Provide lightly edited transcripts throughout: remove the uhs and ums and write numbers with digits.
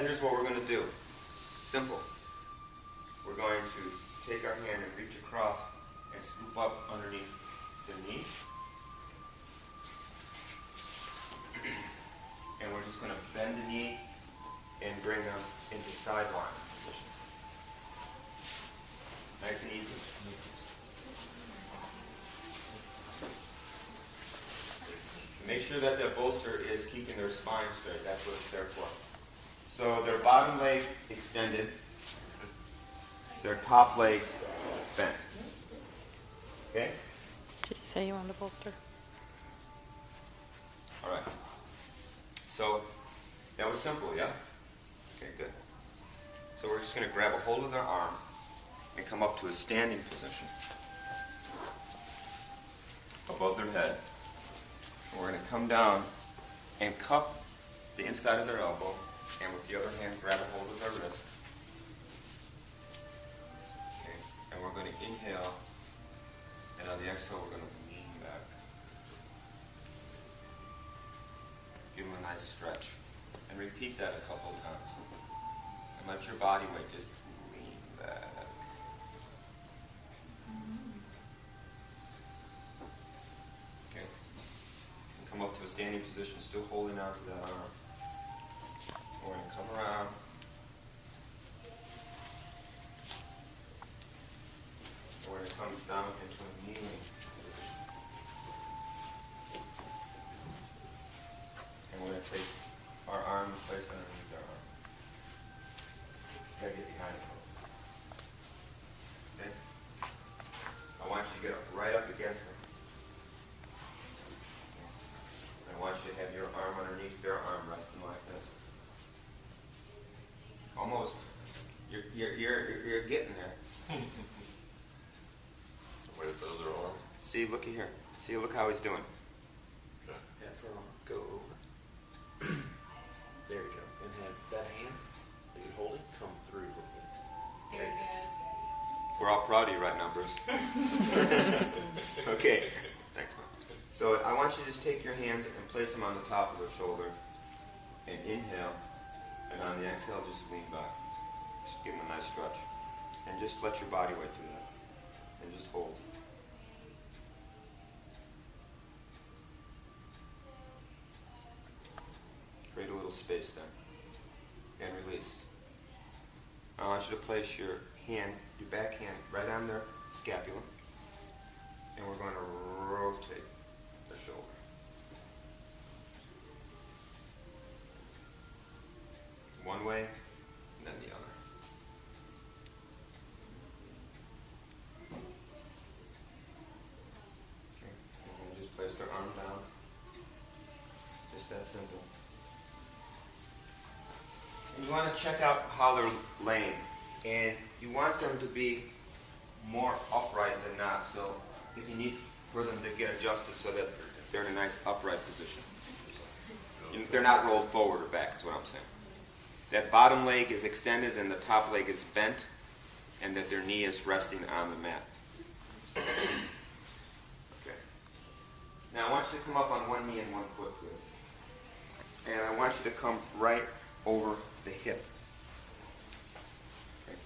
here's what we're going to do. Simple. We're going to take our hand and reach across and scoop up underneath the knee. And we're just going to bend the knee and bring them into sideline position. Nice and easy. Make sure that the bolster is keeping their spine straight. That's what it's there for. So their bottom leg extended, their top leg bent. Okay? Did you say you wanted a bolster? All right. So that was simple, yeah? Okay, good. So we're just going to grab a hold of their arm and come up to a standing position above their head. And we're going to come down and cup the inside of their elbow, and with the other hand grab a hold of their wrist. Okay, and we're going to inhale, and on the exhale we're going to lean back. Give them a nice stretch. And repeat that a couple of times. And let your body weight just lean back. Okay. And come up to a standing position, still holding on to that arm. We're going to come around. We're going to come down into a kneeling position. And we're going to take our arm and place it underneath our arm. You gotta get behind it. Okay? I want you to get up right up against them. And I want you to have your arm underneath their arm resting like this. Almost. You're getting there. Wait for the other arm. See, looky here. See, look how he's doing. Have her arm go over. There you go. And have that hand that you're holding come through a little bit. Very good. We're all proud of you right now, Bruce. Okay. Thanks, Mom. So I want you to just take your hands and place them on the top of their shoulder. And inhale. And on the exhale, just lean back. Just give them a nice stretch. And just let your body weight do that. And just hold. Create a little space there. And release. I want you to place your hand, your back hand, right on their scapula. And we're going to rotate the shoulder. One way, and then the other. Okay. And then just place their arm down. Just that simple. And you want to check out how they're laying. And you want them to be more upright than not. So if you need for them to get adjusted so that they're in a nice upright position. They're not rolled forward or back is what I'm saying. That bottom leg is extended and the top leg is bent, and that their knee is resting on the mat. Okay. Now I want you to come up on one knee and one foot, please. And I want you to come right over the hip. Okay.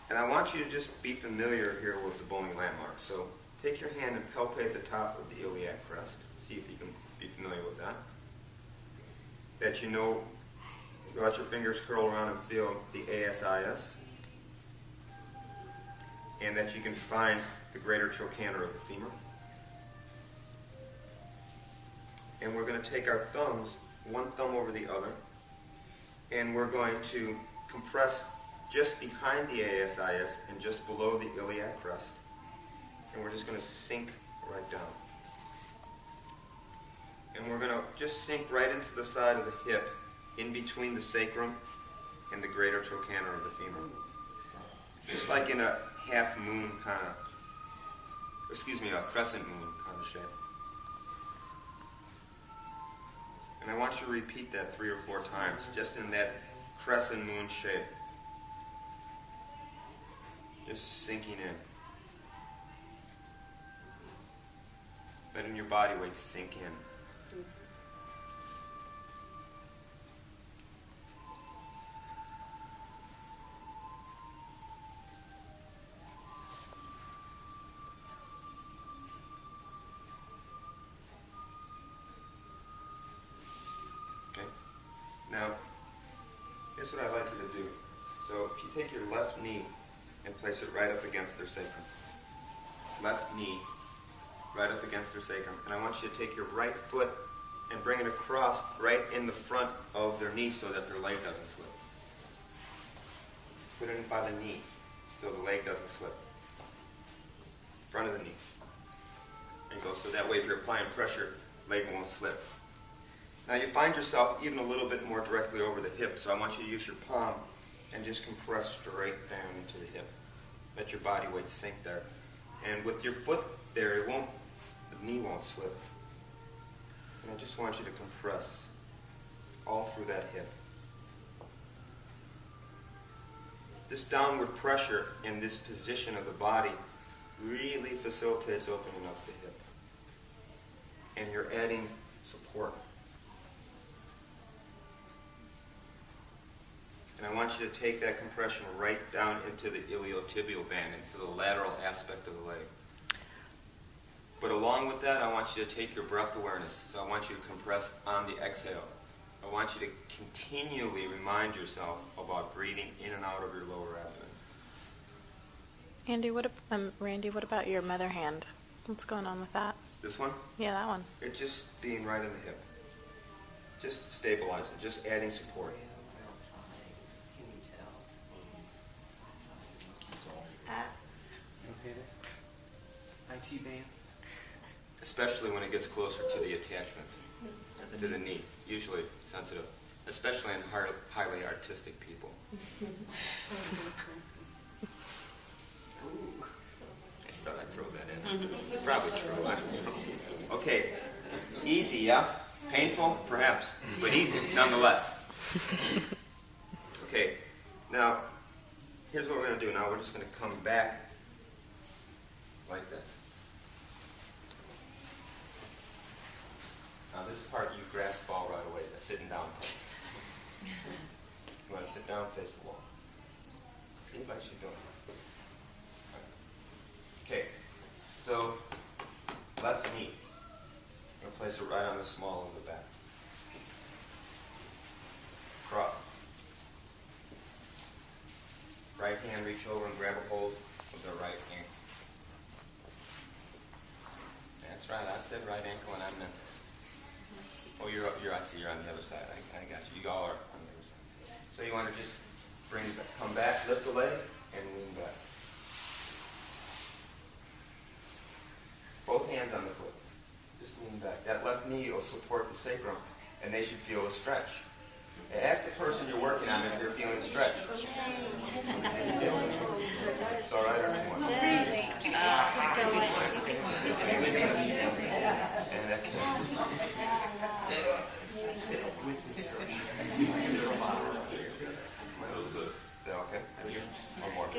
And I want you to just be familiar here with the bony landmark. So take your hand and palpate the top of the iliac crest. See if you can be familiar with that. That you know, let your fingers curl around and feel the ASIS. And that you can find the greater trochanter of the femur. And we're going to take our thumbs, one thumb over the other, and we're going to compress just behind the ASIS and just below the iliac crest. And we're just going to sink right down. And we're going to just sink right into the side of the hip, in between the sacrum and the greater trochanter of the femur. Just like in a half moon kind of, a crescent moon kind of shape. And I want you to repeat that 3 or 4 times, just in that crescent moon shape. Just sinking in. Letting your body weight sink in. Here's what I'd like you to do. So if you take your left knee and place it right up against their sacrum. Left knee right up against their sacrum. And I want you to take your right foot and bring it across right in the front of their knee so that their leg doesn't slip. Put it in by the knee so the leg doesn't slip. Front of the knee. There you go. So that way if you're applying pressure, leg won't slip. Now you find yourself even a little bit more directly over the hip, so I want you to use your palm and just compress straight down into the hip. Let your body weight sink there. And with your foot there, the knee won't slip. And I just want you to compress all through that hip. This downward pressure in this position of the body really facilitates opening up the hip. And you're adding support. And I want you to take that compression right down into the iliotibial band, into the lateral aspect of the leg. But along with that, I want you to take your breath awareness. So I want you to compress on the exhale. I want you to continually remind yourself about breathing in and out of your lower abdomen. Randy, what about your mother hand? What's going on with that? This one? Yeah, that one. It's just being right in the hip. Just stabilizing, just adding support. Can you tell? Okay there? IT band? Especially when it gets closer to the attachment, to the knee. Usually sensitive, especially in highly artistic people. I just thought I'd throw that in. Probably true, I don't know. Okay, easy, yeah? Painful? Perhaps, but easy nonetheless. Okay, now, here's what we're going to do. Now we're just going to come back like this. Now this part you grasp all right away, the sitting down part. You want to sit down, face the wall. Seems like she's doing it. Okay, so left knee. I'm going to place it right on the small of the back. Cross. Right hand, reach over and grab a hold of the right ankle. That's right, I said right ankle and I meant it. Oh, I see you're on the other side. I got you. You all are on the other side. So you want to just come back, lift the leg, and lean back. Both hands on the foot. Just lean back. That left knee will support the sacrum, and they should feel a stretch. Ask the person you're working on if they're feeling stretch. It's all right or too much? And that's Is that okay? One more.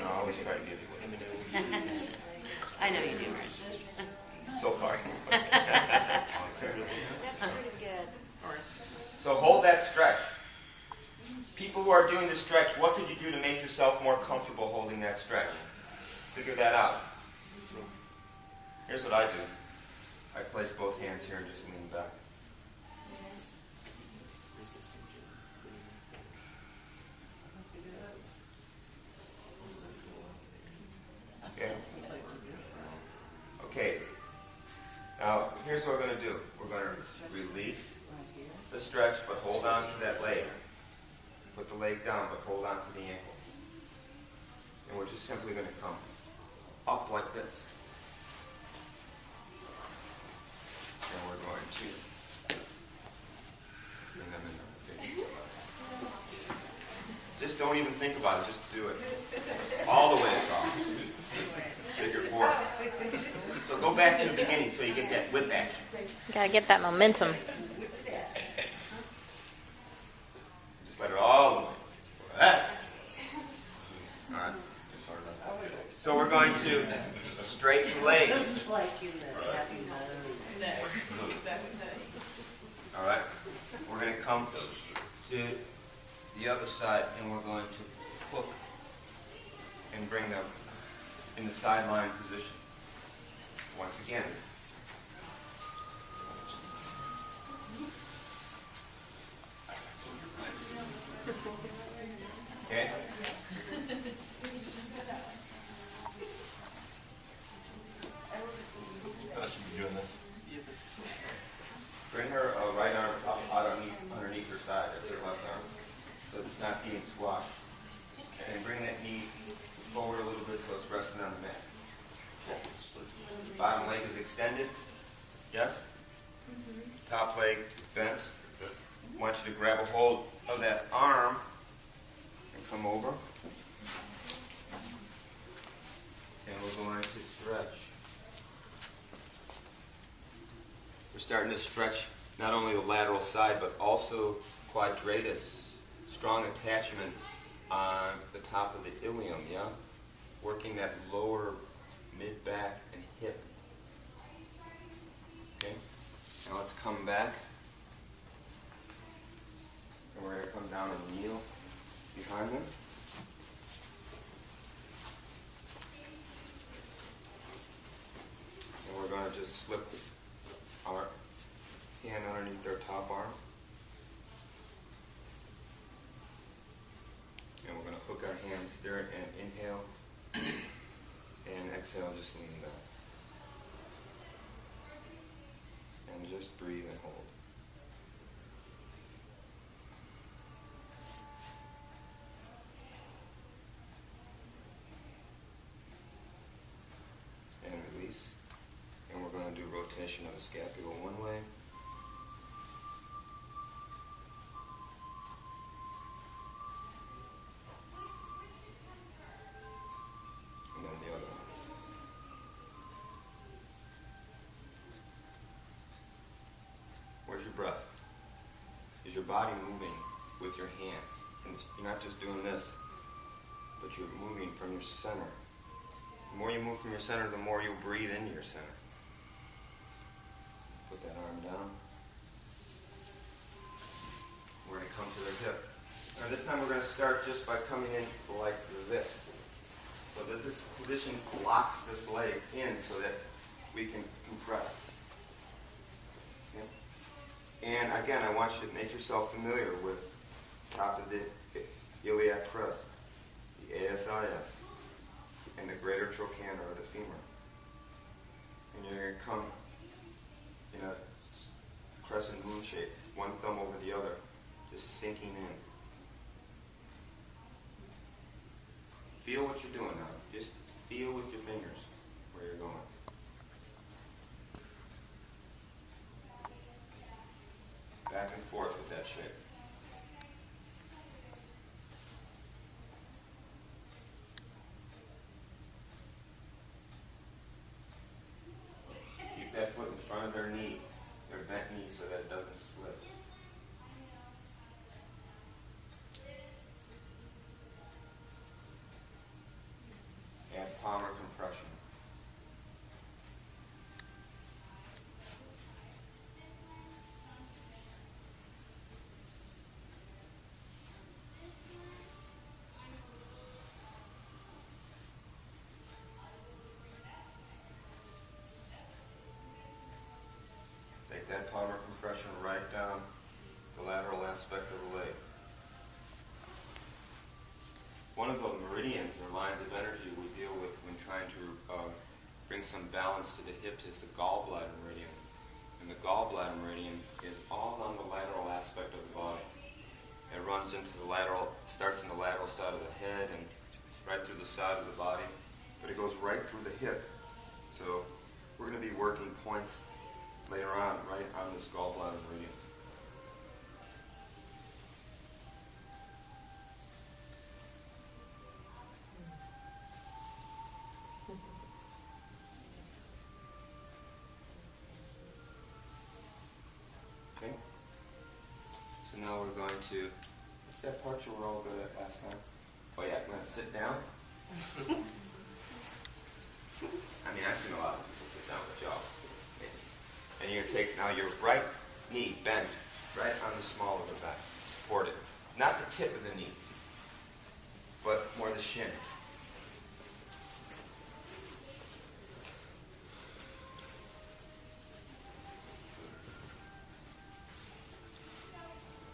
I always try to give you what you need. I know you do, Rich. So far. That's pretty good. So hold that stretch. People who are doing the stretch, what could you do to make yourself more comfortable holding that stretch? Figure that out. Here's what I do. I place both hands here and just lean back. Okay. Okay. Now, here's what we're going to do. We're going to release the stretch, but hold on to that leg. Put the leg down, but hold on to the ankle. And we're just simply going to come up like this. And we're going to bring them in. Just don't even think about it. Just do it. All the way across. Figure four. So go back to the beginning so you get that whip action. Gotta get that momentum. Just let it all the way. That's all right. So we're going to straighten the leg. This is like in the Happy Mother. All right. We're going to come to the other side, and we're going to hook and bring them in the sideline position. Once again. Bottom leg is extended. Yes? Top leg bent. Good. I want you to grab a hold of that arm and come over. And we're going to stretch. We're starting to stretch not only the lateral side, but also quadratus, strong attachment on the top of the ilium, yeah? Working that lower mid-back and hip. Okay? Now let's come back. And we're going to come down and kneel behind them. And we're going to just slip our hand underneath their top arm. And we're going to hook our hands there and inhale. And exhale, just lean back. And just breathe and hold. And release. And we're going to do rotation of the scapula one way. And then the other one. Where's your breath? Is your body moving with your hands? And you're not just doing this, but you're moving from your center. The more you move from your center, the more you'll breathe into your center. Put that arm down. We're going to come to their hip. Now this time we're going to start just by coming in like this. So that this position locks this leg in so that we can compress. Okay? And again, I want you to make yourself familiar with top of the iliac crest, the ASIS, and the greater trochanter or the femur. And you're going to come in a crescent moon shape, one thumb over the other, just sinking in. Feel what you're doing now. Just feel with your fingers where you're going. Back and forth with that shape. Keep that foot in front of their knee, their bent knee, so that it doesn't slip. Add palmar compression. Take that palmar compression right down the lateral aspect of the leg. One of the meridians or lines of energy we deal with when trying to bring some balance to the hips is the gallbladder meridian. And the gallbladder meridian is all on the lateral aspect of the body. It runs into the lateral, starts in the lateral side of the head and right through the side of the body, but it goes right through the hip. So we're going to be working points later on, right on this gallbladder meridian. Okay? So now we're going to, what's that part you were all good at last time? Oh yeah, I'm going to sit down. I mean, I've seen a lot of people sit down with y'all. And you're going to take now your right knee bent right on the small of the back. Support it. Not the tip of the knee, but more the shin.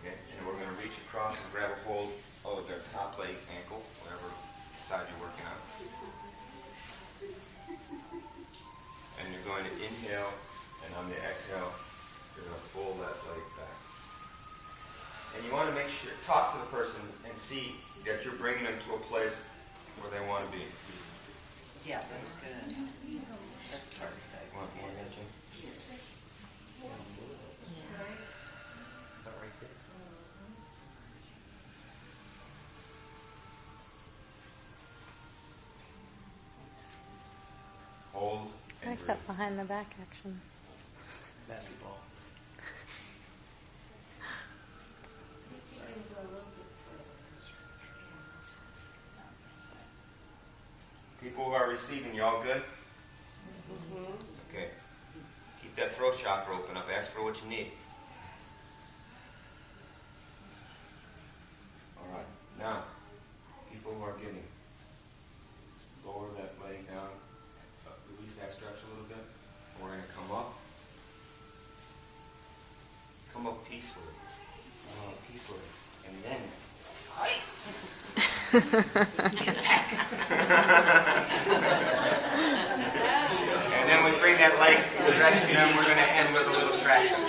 Okay, and we're going to reach across and grab a hold of their top leg, ankle, whatever side you're working on. And you're going to inhale, and on the exhale, you're going to pull that leg back. And you want to make sure, talk to the person and see that you're bringing them to a place where they want to be. Yeah, that's good. That's perfect. Want more of that, Jim? About right there. Hold I and like that breathe. behind the back action. Basketball. People who are receiving, you all good? Okay. Keep that throat chakra open up. Ask for what you need. All right. Now, people who are giving, lower that leg down. Release that stretch a little bit. We're going to come up. Come up peacefully. Come up peacefully. And then, and then we bring that leg stretch, and then we're going to end with a little traction.